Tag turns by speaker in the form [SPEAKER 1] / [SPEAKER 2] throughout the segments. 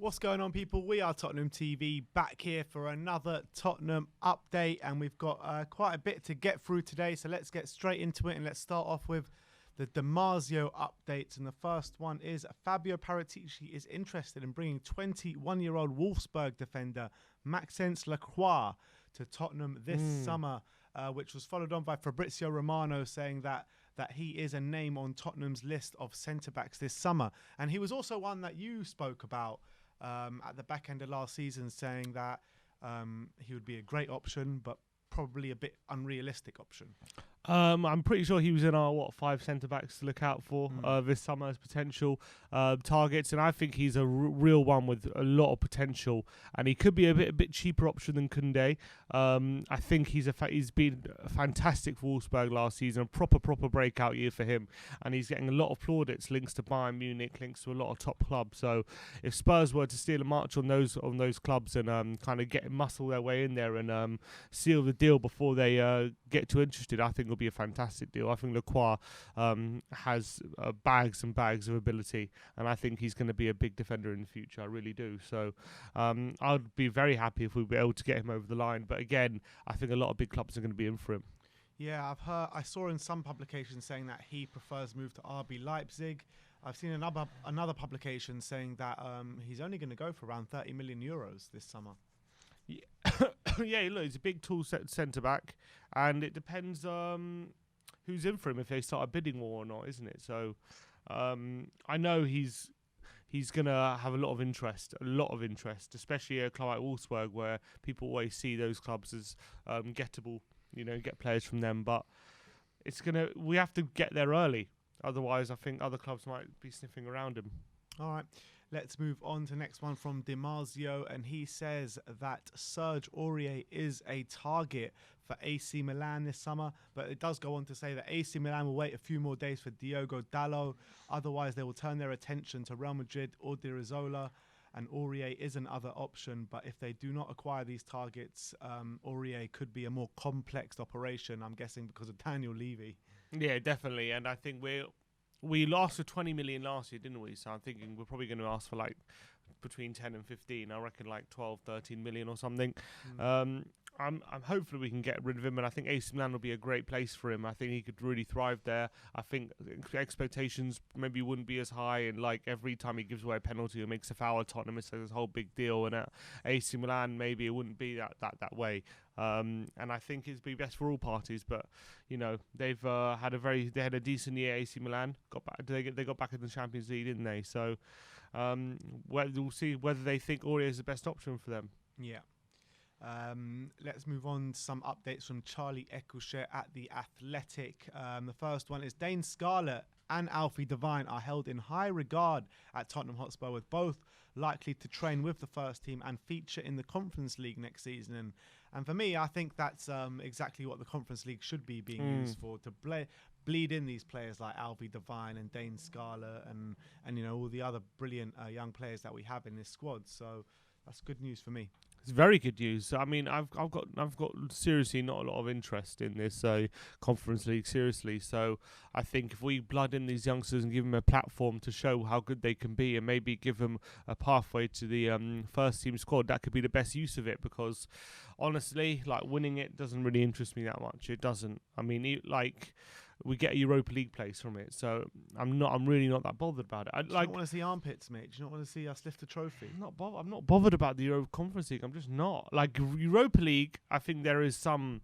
[SPEAKER 1] What's going on, people? We are Tottenham TV, back here for another Tottenham update, and we've got quite a bit to get through today, so let's get straight into it, and let's start off with the Damasio updates. And the first one is Fabio Paratici is interested in bringing 21-year-old Wolfsburg defender Maxence Lacroix to Tottenham this summer, which was followed on by Fabrizio Romano saying that he is a name on Tottenham's list of centre-backs this summer. And he was also one that you spoke about at the back end of last season, saying that he would be a great option, but probably a bit unrealistic option.
[SPEAKER 2] I'm pretty sure he was in our 5 centre-backs to look out for this summer as potential targets, and I think he's a real one with a lot of potential, and he could be a bit cheaper option than Koundé. I think he's been fantastic for Wolfsburg last season, a proper breakout year for him, and he's getting a lot of plaudits, links to Bayern Munich, links to a lot of top clubs. So if Spurs were to steal a march on those clubs and kind of muscle their way in there and seal the deal before they get too interested, I think it'll be a fantastic deal. I think Lacroix has bags and bags of ability, and I think he's going to be a big defender in the future. I really do. So I'd be very happy if we were able to get him over the line. But again, I think a lot of big clubs are going to be in for him.
[SPEAKER 1] Yeah, I saw in some publications saying that he prefers move to RB Leipzig. I've seen another publication saying that he's only going to go for around 30 million euros this summer.
[SPEAKER 2] Yeah, look, he's a big tall centre back, and it depends who's in for him if they start a bidding war or not, isn't it? So I know he's gonna have a lot of interest, especially a club like Wolfsburg, where people always see those clubs as gettable, get players from them. But we have to get there early, otherwise I think other clubs might be sniffing around him.
[SPEAKER 1] All right. Let's move on to the next one from Damasio, and he says that Serge Aurier is a target for AC Milan this summer, but it does go on to say that AC Milan will wait a few more days for Diogo Dalot, otherwise they will turn their attention to Real Madrid or Di Rizzola, and Aurier is another option, but if they do not acquire these targets, Aurier could be a more complex operation, I'm guessing because of Daniel Levy.
[SPEAKER 2] Yeah, definitely, and I think we lost for 20 million last year, didn't we? So I'm thinking we're probably going to ask for like between 10 and 15. I reckon like 12, 13 million or something. I'm hopefully we can get rid of him, and I think AC Milan will be a great place for him. I think he could really thrive there. I think expectations maybe wouldn't be as high, and like every time he gives away a penalty or makes a foul at Tottenham, it's like this whole big deal. And at AC Milan, maybe it wouldn't be that way. And I think it'd be best for all parties. But they've had a decent year. AC Milan they got back in the Champions League, didn't they? So we'll see whether they think Aurier is the best option for them.
[SPEAKER 1] Yeah. Let's move on to some updates from Charlie Ecouchet at The Athletic. The first one is Dane Scarlett and Alfie Devine are held in high regard at Tottenham Hotspur, with both likely to train with the first team and feature in the Conference League next season. And for me, I think that's exactly what the Conference League should be being used for, to bleed in these players like Alfie Devine and Dane Scarlett and all the other brilliant young players that we have in this squad. So that's good news for me.
[SPEAKER 2] It's very good news. I mean, I've got seriously not a lot of interest in this Conference League, seriously. So I think if we blood in these youngsters and give them a platform to show how good they can be, and maybe give them a pathway to the first team squad, that could be the best use of it. Because honestly, like, winning it doesn't really interest me that much. It doesn't. I mean, we get a Europa League place from it, so I'm really not that bothered about it.
[SPEAKER 1] Do you not want to see armpits, mate? Do you not want to see us lift a trophy?
[SPEAKER 2] I'm not bothered about the Europa Conference League. I'm just not. Like, Europa League, I think there is some.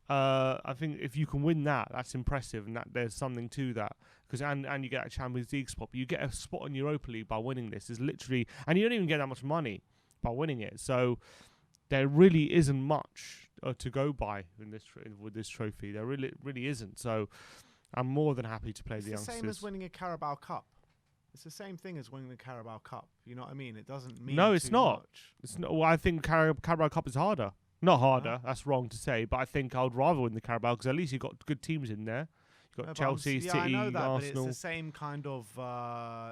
[SPEAKER 2] I think if you can win that, that's impressive, and that there's something to that. And you get a Champions League spot, but you get a spot in Europa League by winning this. Is literally, and you don't even get that much money by winning it. So there really isn't much to go by with this trophy. There really isn't. So I'm more than happy to play the youngsters.
[SPEAKER 1] It's the same as winning a Carabao Cup. It's the same thing as winning the Carabao Cup. You know what I mean? It doesn't mean
[SPEAKER 2] it's not.
[SPEAKER 1] Much.
[SPEAKER 2] It's not. Well, I think Carabao Cup is harder. Not harder. That's wrong to say. But I think I would rather win the Carabao because at least you've got good teams in there. You've got Chelsea, City,
[SPEAKER 1] I know that,
[SPEAKER 2] Arsenal.
[SPEAKER 1] But it's the same kind of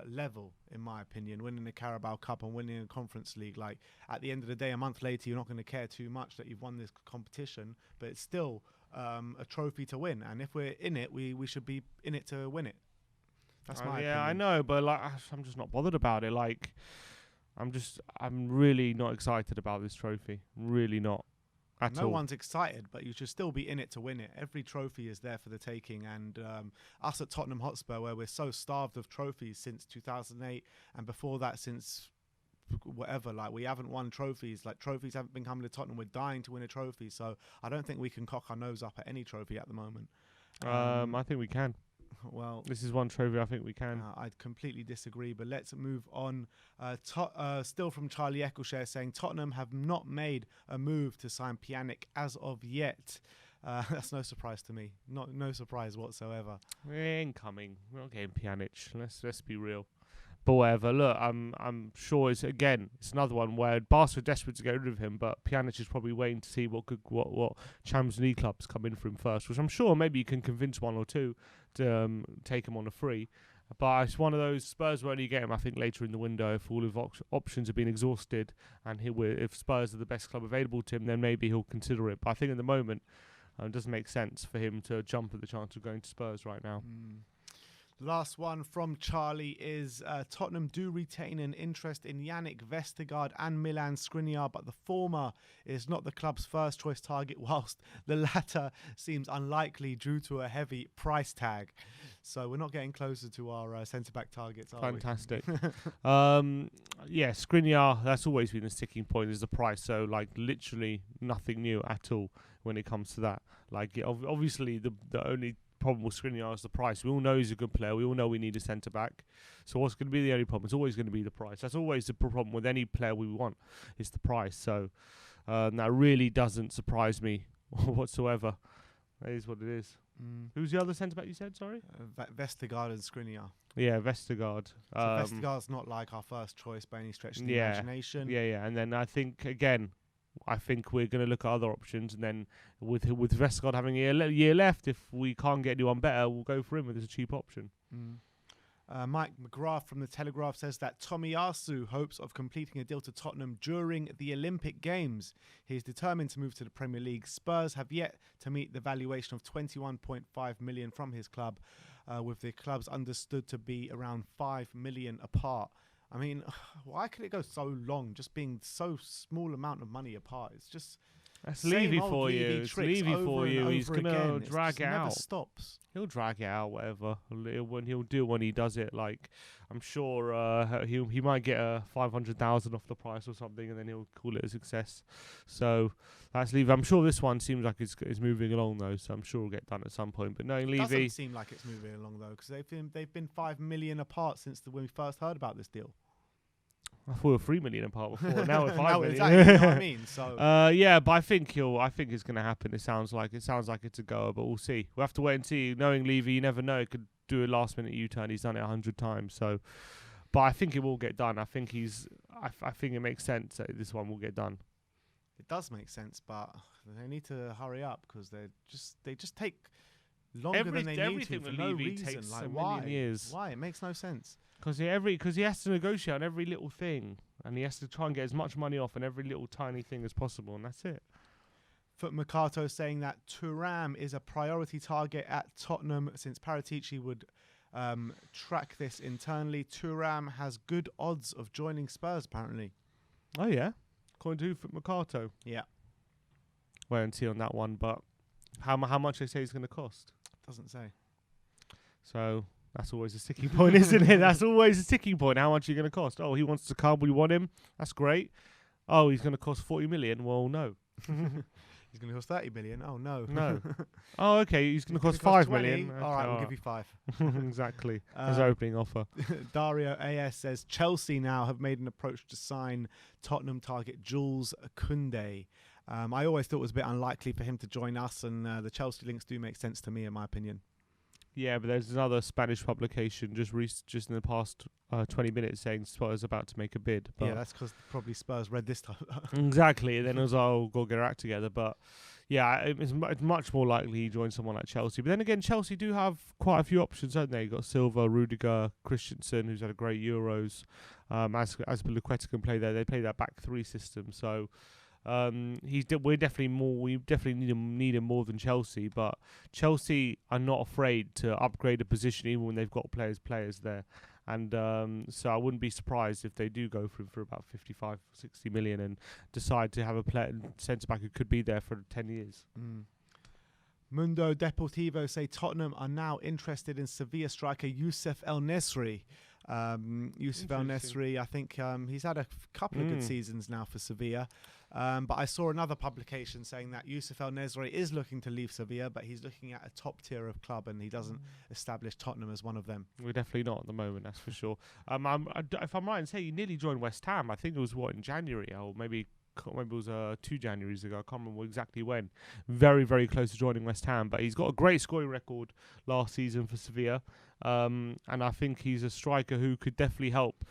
[SPEAKER 1] level, in my opinion, winning the Carabao Cup and winning a Conference League. Like, at the end of the day, a month later, you're not going to care too much that you've won this competition, but it's still a trophy to win. And if we're in it, we should be in it to win it. That's my opinion.
[SPEAKER 2] I know, but like, I'm just not bothered about it. Like, I'm really not excited about this trophy. Really not at all.
[SPEAKER 1] No one's excited, but you should still be in it to win it. Every trophy is there for the taking, and us at Tottenham Hotspur, where we're so starved of trophies since 2008, and before that since whatever, like we haven't won trophies. Like trophies haven't been coming to Tottenham. We're dying to win a trophy, so I don't think we can cock our nose up at any trophy at the moment.
[SPEAKER 2] I think we can.
[SPEAKER 1] Well,
[SPEAKER 2] this is one trophy I think we can.
[SPEAKER 1] I'd completely disagree, but let's move on. Still from Charlie Eccleshare saying Tottenham have not made a move to sign Pjanic as of yet. That's no surprise to me. No surprise whatsoever.
[SPEAKER 2] We ain't coming. We're not getting Pjanic. Let's be real. But whatever. Look, I'm sure it's another one where Barca are desperate to get rid of him, but Pjanic is probably waiting to see what Champions League clubs come in for him first, which I'm sure maybe you can convince one or two to take him on a free. But it's one of those Spurs will only get him, I think, later in the window if all of options have been exhausted, and if Spurs are the best club available to him, then maybe he'll consider it. But I think at the moment, it doesn't make sense for him to jump at the chance of going to Spurs right now.
[SPEAKER 1] Last one from Charlie is Tottenham do retain an interest in Yannick Vestergaard and Milan Skriniar, but the former is not the club's first choice target, whilst the latter seems unlikely due to a heavy price tag. So we're not getting closer to our centre-back targets, are
[SPEAKER 2] Fantastic. Yeah, Skriniar, that's always been the sticking point, is the price. So, like, literally nothing new at all when it comes to that. Like, obviously, the only problem with Skriniar is the price. We all know he's a good player. We all know we need a centre back. So what's going to be the only problem? It's always going to be the price. That's always the problem with any player we want. It's the price. So that really doesn't surprise me whatsoever. That is what it is. Who's the other centre back you said? Sorry,
[SPEAKER 1] Vestergaard and Skriniar.
[SPEAKER 2] Yeah, Vestergaard.
[SPEAKER 1] So Vestergaard's not like our first choice by any stretch of the imagination.
[SPEAKER 2] Yeah. And then I think we're going to look at other options, and then with Vestergaard having a year left, if we can't get anyone better, we'll go for him as a cheap option.
[SPEAKER 1] Mike McGrath from The Telegraph says that Tomiyasu hopes of completing a deal to Tottenham during the Olympic Games. He is determined to move to the Premier League. Spurs have yet to meet the valuation of 21.5 million from his club, with the clubs understood to be around 5 million apart. I mean, why could it go so long, just being so small amount of money apart? It's just...
[SPEAKER 2] That's Levy for you. It's Levy for you. He's going to drag it out.
[SPEAKER 1] Never stops.
[SPEAKER 2] He'll drag it out, whatever. He'll do when he does it. Like, I'm sure he might get a 500,000 off the price or something, and then he'll call it a success. So that's Levy. I'm sure this one seems like it's moving along though, so I'm sure it'll get done at some point. But knowing Levy,
[SPEAKER 1] doesn't seem like it's moving along though, because they've been 5 million apart since when we first heard about this deal.
[SPEAKER 2] I thought we were 3 million apart before. Now we're 5 million.
[SPEAKER 1] Exactly, you know what I mean? So
[SPEAKER 2] yeah, but I think it's going to happen. It sounds like it's a goer, but we'll see. We'll have to wait and see. Knowing Levy, you never know. It could do a last minute U-turn. He's done it 100 times. So, but I think it will get done. I think it makes sense that this one will get done.
[SPEAKER 1] It does make sense, but they need to hurry up because they just take longer than they need to for no reason.
[SPEAKER 2] Takes
[SPEAKER 1] like
[SPEAKER 2] a
[SPEAKER 1] why?
[SPEAKER 2] million years.
[SPEAKER 1] Why? It makes no sense.
[SPEAKER 2] Because he has to negotiate on every little thing, and he has to try and get as much money off on every little tiny thing as possible, and that's it.
[SPEAKER 1] Foot Mercato saying that Thuram is a priority target at Tottenham since Paratici would track this internally. Thuram has good odds of joining Spurs, apparently.
[SPEAKER 2] Oh, yeah? According to Foot Mercato?
[SPEAKER 1] Yeah.
[SPEAKER 2] Wait and see on that one, but how much they say he's going to cost?
[SPEAKER 1] Doesn't say.
[SPEAKER 2] So... that's always a sticking point, isn't it? That's always a sticking point. How much are you going to cost? Oh, he wants to come. We want him. That's great. Oh, he's going to cost 40 million. Well, no.
[SPEAKER 1] He's going to cost 30 million. Oh, no.
[SPEAKER 2] No. Oh, okay. He's going to cost 5 million. Okay,
[SPEAKER 1] all right, we'll give you 5.
[SPEAKER 2] Exactly. As opening offer.
[SPEAKER 1] Dario AS says Chelsea now have made an approach to sign Tottenham target Jules Koundé. I always thought it was a bit unlikely for him to join us, and the Chelsea links do make sense to me, in my opinion.
[SPEAKER 2] Yeah, but there's another Spanish publication just in the past 20 minutes saying Spurs about to make a bid. But
[SPEAKER 1] yeah, that's because probably Spurs read this time.
[SPEAKER 2] Exactly. And then it was, oh, go get our act together. But yeah, it's much more likely he joins someone like Chelsea. But then again, Chelsea do have quite a few options, don't they? You've got Silva, Rudiger, Christensen, who's had a great Euros. As Lacroix can play there, they play that back 3 system. So We definitely need him more than Chelsea, but Chelsea are not afraid to upgrade a position even when they've got players there. And so I wouldn't be surprised if they do go for him for about 55, 60 million and decide to have a centre-back who could be there for 10 years.
[SPEAKER 1] Mundo Deportivo say Tottenham are now interested in Sevilla striker Yusuf Al-Nasri. Yusuf Al-Nasri, I think he's had a couple of good seasons now for Sevilla. But I saw another publication saying that Yusuf Al-Nasri is looking to leave Sevilla, but he's looking at a top tier of club and he doesn't establish Tottenham as one of them.
[SPEAKER 2] We're definitely not at the moment, that's for sure. If I'm right in saying, he nearly joined West Ham. I think it was, in January, or maybe it was 2 Januaries ago. I can't remember exactly when. Very, very close to joining West Ham. But he's got a great scoring record last season for Sevilla. And I think he's a striker who could definitely help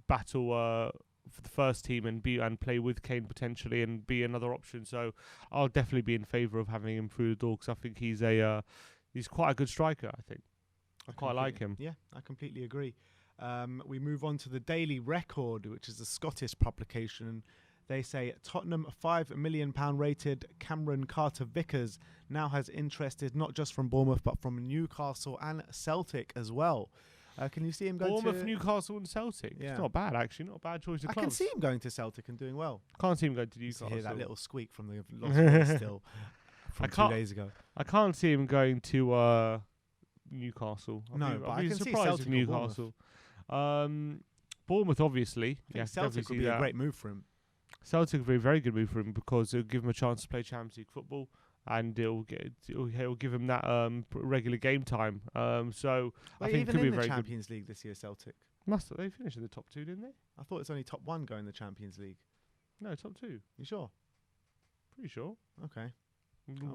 [SPEAKER 2] battle for the first team and play with Kane potentially and be another option. So I'll definitely be in favour of having him through the door because I think he's quite a good striker, I think. I quite like him.
[SPEAKER 1] Yeah, I completely agree. We move on to the Daily Record, which is a Scottish publication. And they say Tottenham £5 million rated Cameron Carter-Vickers now has interested not just from Bournemouth but from Newcastle and Celtic as well. Can you see him going
[SPEAKER 2] Bournemouth,
[SPEAKER 1] to
[SPEAKER 2] Newcastle and Celtic? Yeah. It's not bad, actually. Not a bad choice of clubs.
[SPEAKER 1] I can see him going to Celtic and doing well.
[SPEAKER 2] Can't see him going to Newcastle.
[SPEAKER 1] Hear that little squeak from the Lost Boys still from 2 days ago.
[SPEAKER 2] I can't see him going to Newcastle.
[SPEAKER 1] But I can see Celtic or
[SPEAKER 2] Newcastle. Bournemouth, obviously.
[SPEAKER 1] Yeah, Celtic would be a great move for him.
[SPEAKER 2] Celtic would be a very good move for him because it'll give him a chance to play Champions League football and it'll give him that regular game time. So I think it could be a very good. Even in the
[SPEAKER 1] Champions League this year, Celtic.
[SPEAKER 2] They finished in the top 2, didn't they?
[SPEAKER 1] I thought it's only top 1 going the Champions League.
[SPEAKER 2] No, top 2.
[SPEAKER 1] You sure?
[SPEAKER 2] Pretty sure.
[SPEAKER 1] Okay.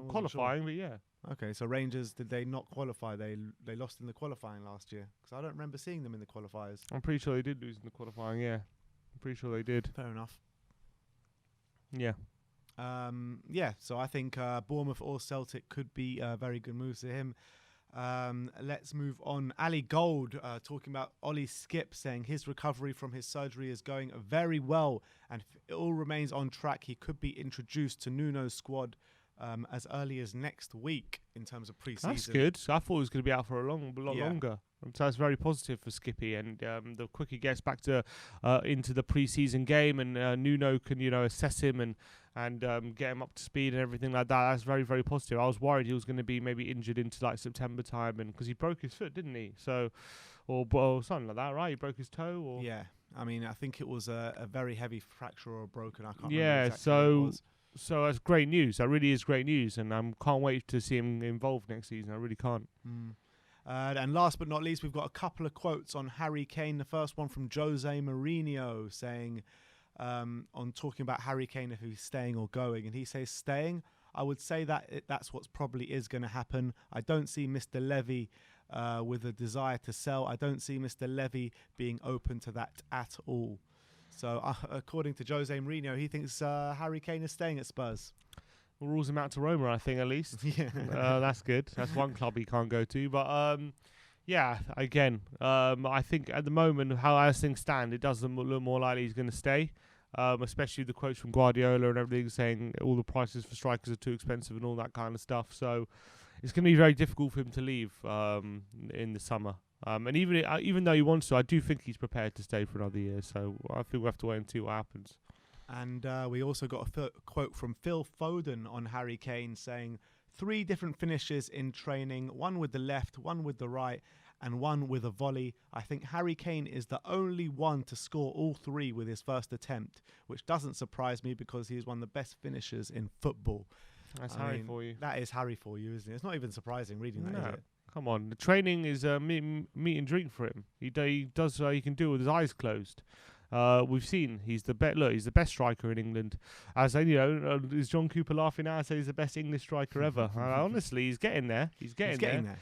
[SPEAKER 2] Qualifying, but yeah.
[SPEAKER 1] Okay, so Rangers, did they not qualify? They lost in the qualifying last year because I don't remember seeing them in the qualifiers.
[SPEAKER 2] I'm pretty sure they did lose in the qualifying. Yeah, I'm pretty sure they did.
[SPEAKER 1] Fair enough.
[SPEAKER 2] Yeah.
[SPEAKER 1] So I think Bournemouth or Celtic could be very good moves to him. Let's move on. Ali Gold talking about Ollie Skip, saying his recovery from his surgery is going very well and it all remains on track. He could be introduced to Nuno's squad as early as next week in terms of pre-season.
[SPEAKER 2] That's good. I thought he was going to be out for a lot longer. So that's very positive for Skippy. And the quicker he gets back to into the pre-season game and Nuno can assess him and get him up to speed and everything like that, that's very, very positive. I was worried he was going to be maybe injured into like September time, and because he broke his foot, didn't he? So or something like that, right? He broke his toe, or
[SPEAKER 1] yeah. I mean, I think it was a very heavy fracture or broken. I can't remember exactly what it was.
[SPEAKER 2] So that's great news. That really is great news, and I can't wait to see him involved next season. I really can't.
[SPEAKER 1] And last but not least, we've got a couple of quotes on Harry Kane. The first one from Jose Mourinho saying, on talking about Harry Kane, if he's staying or going, and he says, staying, I would say that that's what's probably is going to happen. I don't see Mr. Levy with a desire to sell. I don't see Mr. Levy being open to that at all. So, according to Jose Mourinho, he thinks Harry Kane is staying at Spurs.
[SPEAKER 2] Well, rules him out to Roma, I think, at least.
[SPEAKER 1] Yeah.
[SPEAKER 2] That's good. That's one club he can't go to. But, yeah, again, I think at the moment, how as things stand, it doesn't look more likely he's going to stay. Especially the quotes from Guardiola and everything saying all the prices for strikers are too expensive and all that kind of stuff. So, it's going to be very difficult for him to leave in the summer. And even though he wants to, I do think he's prepared to stay for another year. So I think we'll have to wait and see what happens.
[SPEAKER 1] And we also got a quote from Phil Foden on Harry Kane saying, 3 different finishes in training, 1 with the left, 1 with the right, and 1 with a volley. I think Harry Kane is the only one to score all 3 with his first attempt, which doesn't surprise me because he's one of the best finishers in football.
[SPEAKER 2] That's Harry for you.
[SPEAKER 1] That is Harry for you, isn't it? It's not even surprising reading that, is it?
[SPEAKER 2] Come on, the training is meat and drink for him. He does he can do it with his eyes closed. We've seen he's the best striker in England. As is John Cooper laughing now? I say he's the best English striker ever. Honestly, he's getting there. He's getting there.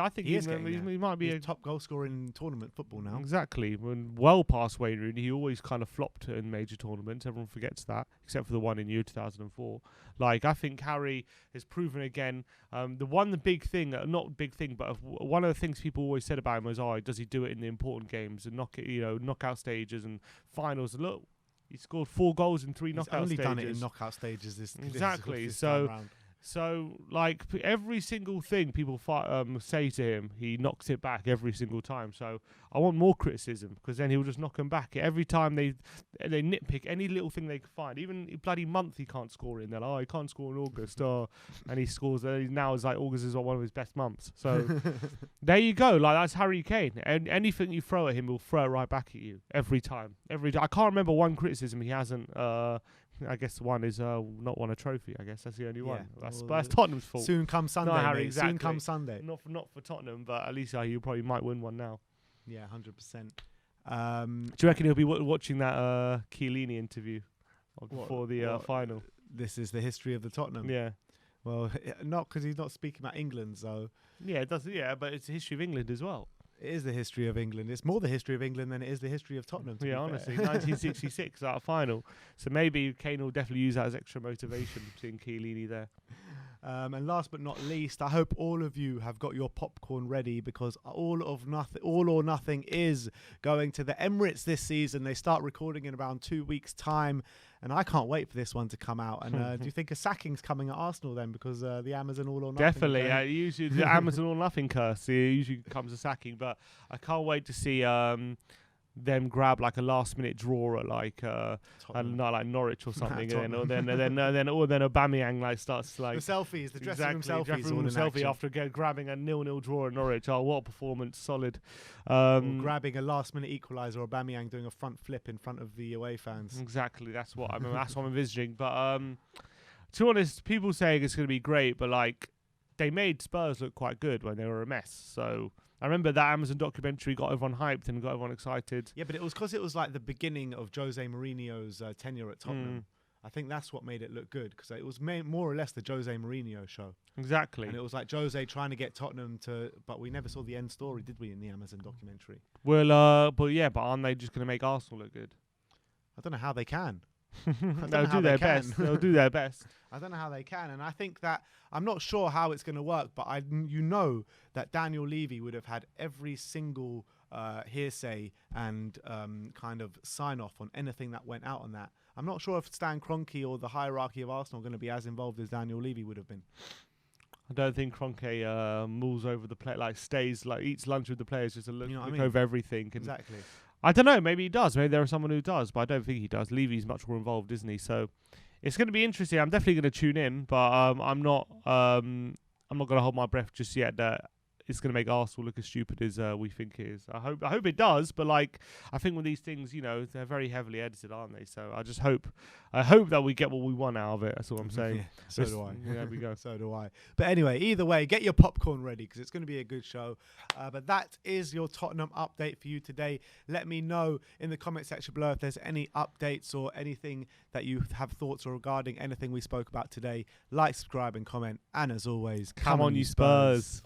[SPEAKER 2] I think he might be
[SPEAKER 1] a top goal scorer in tournament football now.
[SPEAKER 2] Exactly. Well past Wayne Rooney, he always kind of flopped in major tournaments. Everyone forgets that, except for the one in year 2004. I think Harry has proven again. The big thing, not big thing, but one of the things people always said about him was, does he do it in the important games and knockout stages and finals? Look, He scored 4 goals in 3
[SPEAKER 1] He's
[SPEAKER 2] knockout
[SPEAKER 1] only
[SPEAKER 2] stages.
[SPEAKER 1] done it in knockout stages.
[SPEAKER 2] Exactly.
[SPEAKER 1] This time round.
[SPEAKER 2] So, like, every single thing people say to him, he knocks it back every single time. So, I want more criticism, because then he'll just knock them back. Every time they nitpick any little thing they can find. Even a bloody month he can't score in. They're like, oh, he can't score in August. And he scores. Now it's like August is one of his best months. So, there you go. Like, that's Harry Kane. And anything you throw at him, he'll throw it right back at you. Every time. I can't remember one criticism he hasn't... I guess one is not won a trophy. I guess that's the only one. That's Tottenham's fault.
[SPEAKER 1] Soon comes Sunday,
[SPEAKER 2] Harry,
[SPEAKER 1] mate.
[SPEAKER 2] exactly.
[SPEAKER 1] Soon comes Sunday.
[SPEAKER 2] Not for Tottenham, but at least you probably might win one now.
[SPEAKER 1] Yeah, 100%.
[SPEAKER 2] Do you reckon he'll be watching that Chiellini interview before the final?
[SPEAKER 1] This is the history of the Tottenham.
[SPEAKER 2] Yeah.
[SPEAKER 1] Well, not because he's not speaking about England, so...
[SPEAKER 2] Yeah, it does. Yeah, but it's the history of England as well.
[SPEAKER 1] It is the history of England. It's more the history of England than it is the history of Tottenham.
[SPEAKER 2] Yeah, honestly, 1966 our final. So maybe Kane will definitely use that as extra motivation, seeing Chiellini there.
[SPEAKER 1] And last but not least, I hope all of you have got your popcorn ready, because All or Nothing is going to the Emirates this season. They start recording in around 2 weeks' time, and I can't wait for this one to come out. And do you think a sacking's coming at Arsenal then, because the Amazon All or Nothing?
[SPEAKER 2] Definitely. Usually the Amazon All or Nothing curse. It usually comes a sacking, but I can't wait to see them grab like a last-minute draw at like not like Norwich or something, and then Aubameyang like starts like
[SPEAKER 1] the selfies, the dressing room
[SPEAKER 2] selfies, selfie after grabbing a 0-0 draw at Norwich. Oh, what a performance! Solid.
[SPEAKER 1] Grabbing a last-minute equaliser, or Aubameyang doing a front flip in front of the away fans.
[SPEAKER 2] Exactly, that's what I mean. That's what I'm envisaging. But to be honest, people saying it's going to be great, but like they made Spurs look quite good when they were a mess. So. I remember that Amazon documentary got everyone hyped and got everyone excited.
[SPEAKER 1] Yeah, but it was because it was like the beginning of Jose Mourinho's tenure at Tottenham. I think that's what made it look good, because it was more or less the Jose Mourinho show.
[SPEAKER 2] Exactly.
[SPEAKER 1] And it was like Jose trying to get Tottenham to... But we never saw the end story, did we, in the Amazon documentary?
[SPEAKER 2] Well, but aren't they just going to make Arsenal look good?
[SPEAKER 1] I don't know how they can.
[SPEAKER 2] They'll do their best. They'll do their best.
[SPEAKER 1] I don't know how they can, and I think that I'm not sure how it's going to work, but you know that Daniel Levy would have had every single hearsay and kind of sign off on anything that went out on that. I'm not sure if Stan Kroenke or the hierarchy of Arsenal are going to be as involved as Daniel Levy would have been.
[SPEAKER 2] I don't think Kroenke mulls over the play, like stays, like eats lunch with the players just to look
[SPEAKER 1] mean?
[SPEAKER 2] over everything.
[SPEAKER 1] Exactly.
[SPEAKER 2] I don't know. Maybe he does. Maybe there is someone who does, but I don't think he does. Levy's much more involved, isn't he? So it's going to be interesting. I'm definitely going to tune in, but I'm not going to hold my breath just yet that it's going to make Arsenal look as stupid as we think it is. I hope it does, but like I think with these things, they're very heavily edited, aren't they? So I hope that we get what we want out of it. That's all I'm saying.
[SPEAKER 1] Yeah, so do I.
[SPEAKER 2] There we go.
[SPEAKER 1] So do I. But anyway, either way, get your popcorn ready, because it's going to be a good show. But that is your Tottenham update for you today. Let me know in the comment section below if there's any updates or anything that you have thoughts or regarding anything we spoke about today. Like, subscribe, and comment. And as always,
[SPEAKER 2] come on, you Spurs.